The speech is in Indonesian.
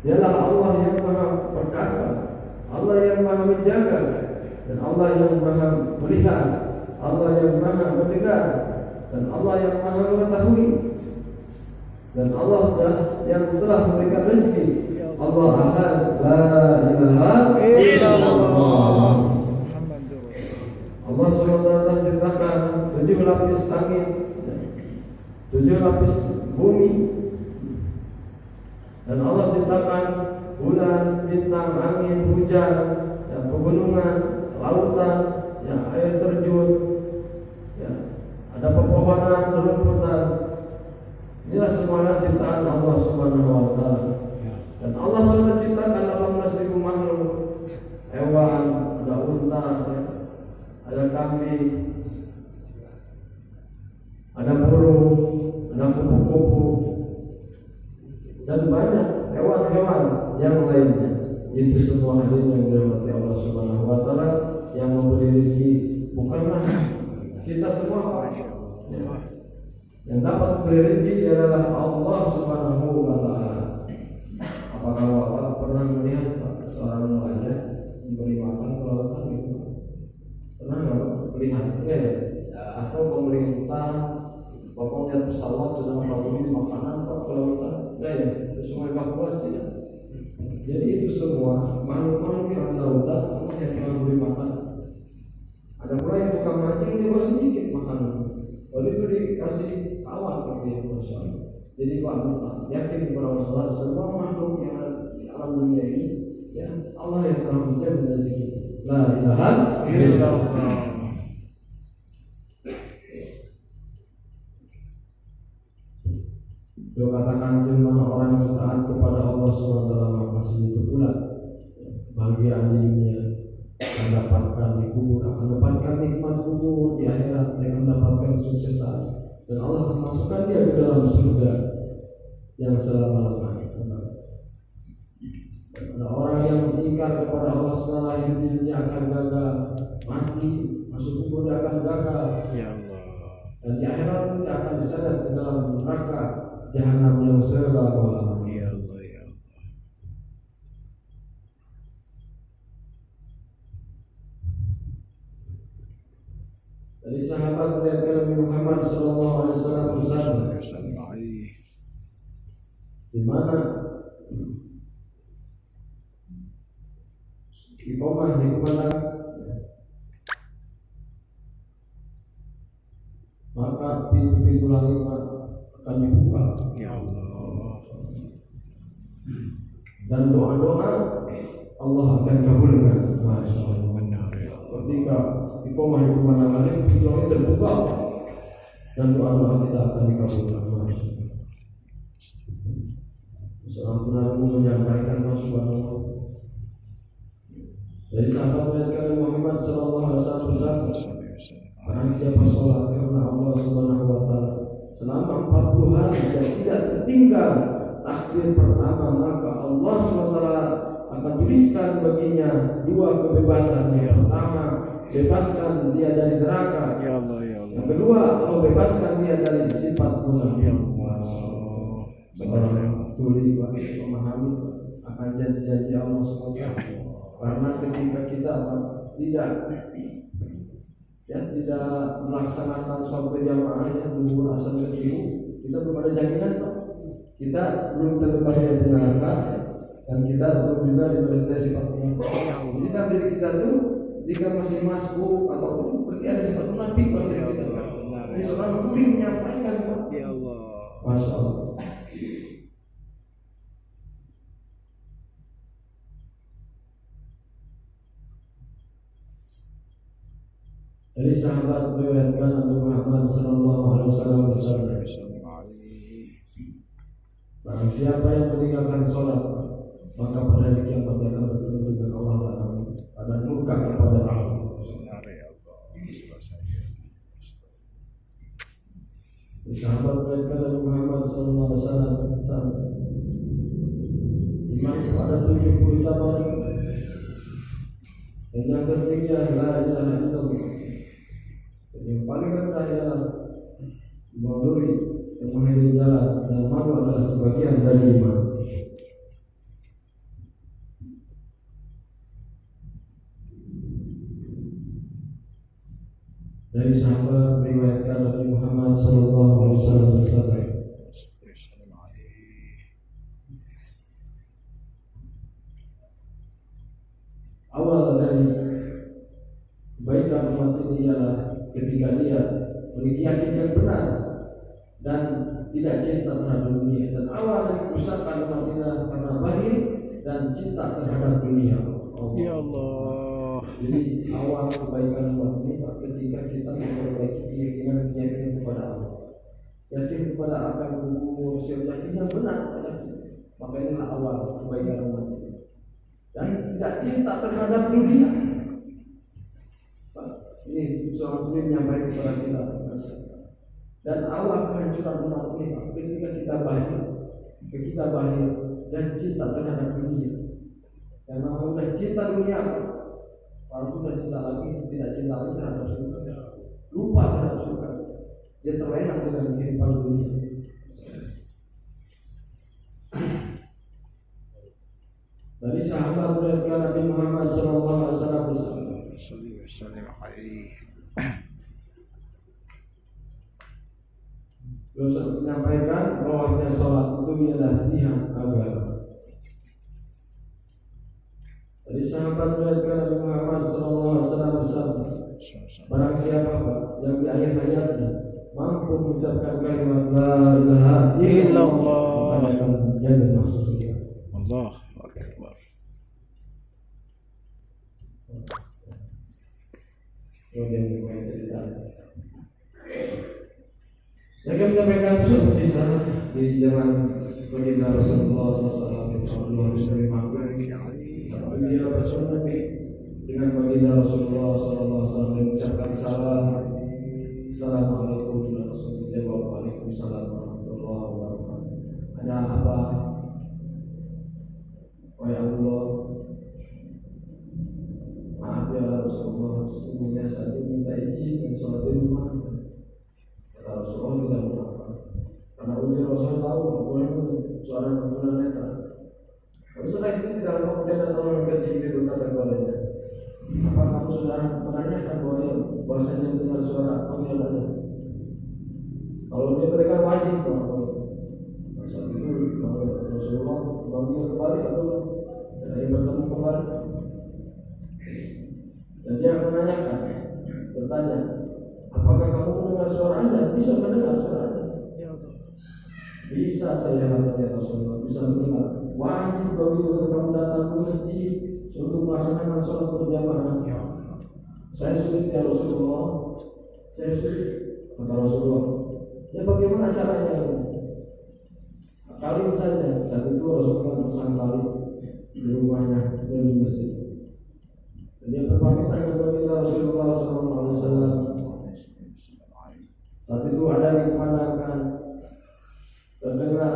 Dialah Allah yang Maha Perkasa, Allah yang Maha Menjaga, dan Allah yang Maha Melihat, Allah yang Maha Mendengar, dan Allah yang Maha Mengetahui, dan Allah yang telah memberikan rezeki. Allah Ahad, la ilaha illallah. Allah SWT ciptakan 7 lapis langit, 7 lapis bumi, dan Allah ciptakan bulan, bintang, angin, hujan, ya, pegunungan, lautan, ya, air terjun, ya, ada pepohonan, rumputan. Inilah semuanya ciptaan Allah Subhanahu wa Ta'ala. Dan Allah SWT ciptakan 18.000 makhluk, hewan, ada unta, ya, ada kambing, ada burung, ada kupu-kupu, dan banyak hewan-hewan yang lainnya. Itu semua hadirin yang dirahmati Allah Subhanahu wa Ta'ala. Yang memberi rezeki bukanlah kita semua, ya. Yang dapat memberi rezeki adalah Allah Subhanahu wa Ta'ala. Apakah Bapak pernah melihat seorang nelayan memberi makan kelautan gitu? Pernah nggak melihat? Ya. Atau pemerintah Bapak lihat pesawat sedang memberi makanan ke kelautan? Ya, itu semua evakuasi tidak. Jadi itu semua makhluk-makhluk yang ada lautan Allah yang telah memberi makan. Ada pula yang tukang mancing dia masih sedikit makanan, lalu itu dikasih awal ke dia, Masya Allah. Jadi Pak yakin kepada Allah semua makhluk yang ada di alam dunia ini, ya Allah yang telah menciptakan rezeki. La ilaha illallah. Beliau katakan jemaah orang yang taat kepada Allah SWT maka itu pula bahagiaan di dunia mendapatkan di kubur, akan mendapatkan nikmat kubur di akhirat, akan mendapatkan kesuksesan, dan Allah akan masukkan dia ke dalam surga yang selama-lamanya. Ada orang yang ingkar kepada Allah setelah hidup di dunia akan gagal, mati, masuk kubur dia akan gagal, ya Allah. Dan di akhirat dia akan diseret ke dalam neraka Jahanam yang selama-lamanya. Ya Allah, ya Allah. Dari sahabat Nabi Muhammad sallallahu alaihi wasallam bersabda, di mana iqamah dikumandangkan, maka pintu-pintu langit akan dibuka, ya Allah. Dan doa-doa Allah akan kabulkan. Masya Allah. Ketika iqamah dikumandangkan, pintu langit terbuka dan doa-doa kita akan dikabulkan. Seorang penabu menyampaikan Subhanallah. Dari sahabat Nabi Muhammad sallallahu alaihi wasallam bersabda, barang siapa sholat karena Allah Subhanahu wa Ta'ala selama 40 hari dan tidak tertinggal takbir pertama, maka Allah SWT akan tuliskan baginya 2 kebebasan. Yang pertama, bebaskan dia dari neraka. Ya Allah, ya Allah. Yang kedua, Allah bebaskan dia dari sifat guna. Ya Allah. Seorang yang tuli memahami akan janji-janji Allah SWT. Karena ketika kita tidak melaksanakan sholat berjamaah yang zuhur, asar, dan subuh, kita belum ada jaminan, Pak. Kita belum terbebas dari neraka, dan kita belum juga dibebas dari sifat munafik. Jadi kan diri kita tuh jika masih masuk atau berarti ada sifat munafik pada diri kita. Ini seorang tuli menyampaikan, Pak. Ya Allah. Masya Allah. Dari sahabat meriwayatkan Nabi Muhammad sallallahu alaihi wasallam bersabda, barang siapa yang meninggalkan sholat, maka pada hari kiamat dia akan bertemu dengan Allah dan murka kepada Allah. Sahabat meriwayatkan Nabi Muhammad sallallahu alaihi wasallam bersabda, iman kepada 70 cabang, dan yang tertinggi adalah la ilaha illallah. Yang paling rendah ialah menduri yang menghadiri jalan, dan malu adalah sebagian dari iman. Dari sahabat meriwayatkan Nabi Muhammad sallallahu alaihi wasallam bersabda, awal dari kebaikan umat ini ialah ketika dia memiliki yakin yang benar dan tidak cinta terhadap dunia, dan awal dari kerusakan umat ini karena bakhil dan cinta terhadap dunia. Ya Allah. Jadi awal kebaikan umat ini ketika kita memperbaiki keyakinan kepada Allah, yakin kepada akan kubur, yakin yang benar, maka inilah awal kebaikan umat ini. Dan tidak cinta terhadap dunia. Ini seorang guru menyampaikan kepada kita. Dan awal kehancuran umat ini ketika kita bakhil dan cinta terhadap dunia. Dan kalau sudah cinta dunia, kalau sudah cinta lagi, tidak cinta lagi terhadap surga, lupa terhadap surga, dia terlena dengan kehidupan dunia. Dari sahabat meriwayatkan Nabi Muhammad sallallahu alaihi wasallam bersabda, beliau menyampaikan bahwa sholat itu adalah tiang agama. Dari sahabat meriwayatkan Nabi Muhammad sallallahu alaihi wasallam bersabda, barang siapa yang di akhir hayatnya mampu mengucapkan kalimat la ilaha illallah akan menjadi masuk surga. Allah Akbar. Kemudian mulai cerita. Saya menyampaikan suatu kisah di zaman baginda Rasulullah SAW. Dia bersunnah dengan baginda Rasulullah SAW mengucapkan salam. Assalamualaikum warahmatullahi wabarakatuh. Waalaikumsalam warahmatullahi wabarakatuh. Ada apa? Wahai Allah, maaf ya Rasulullah, sesungguhnya saya minta izin dan sholat di rumah. Kata Rasulullah tidak mengapa, karena ujian Rasul tahu boleh suara penggunaan netra. Tapi setelah itu tidak lama kemudian datang orang kecil itu berkata kepadanya, apa kamu sudah menanyakan bahwasanya mendengar suara panggilan azan? Kalau dia berikan wajib, saat itu Rasulullah memanggil kembali Abdullah dan dia bertemu kembali. Dan dia menanyakan, bertanya, apakah kamu mendengar suara azan? Bisa mendengar suara azan? Bisa saya katanya Rasulullah, bisa mendengar. Wajib begitu kamu datang ke masjid untuk melaksanakan sholat berjamaah. Saya sulit ya Rasulullah, saya sulit. Kata Rasulullah, ya bagaimana caranya? Kali saja, saat itu Rasulullah bersama kali di rumahnya dan di masjid. Dan dia berpamitan kepada Rasulullah SAW. Saat itu ada yang memandangkan terdengar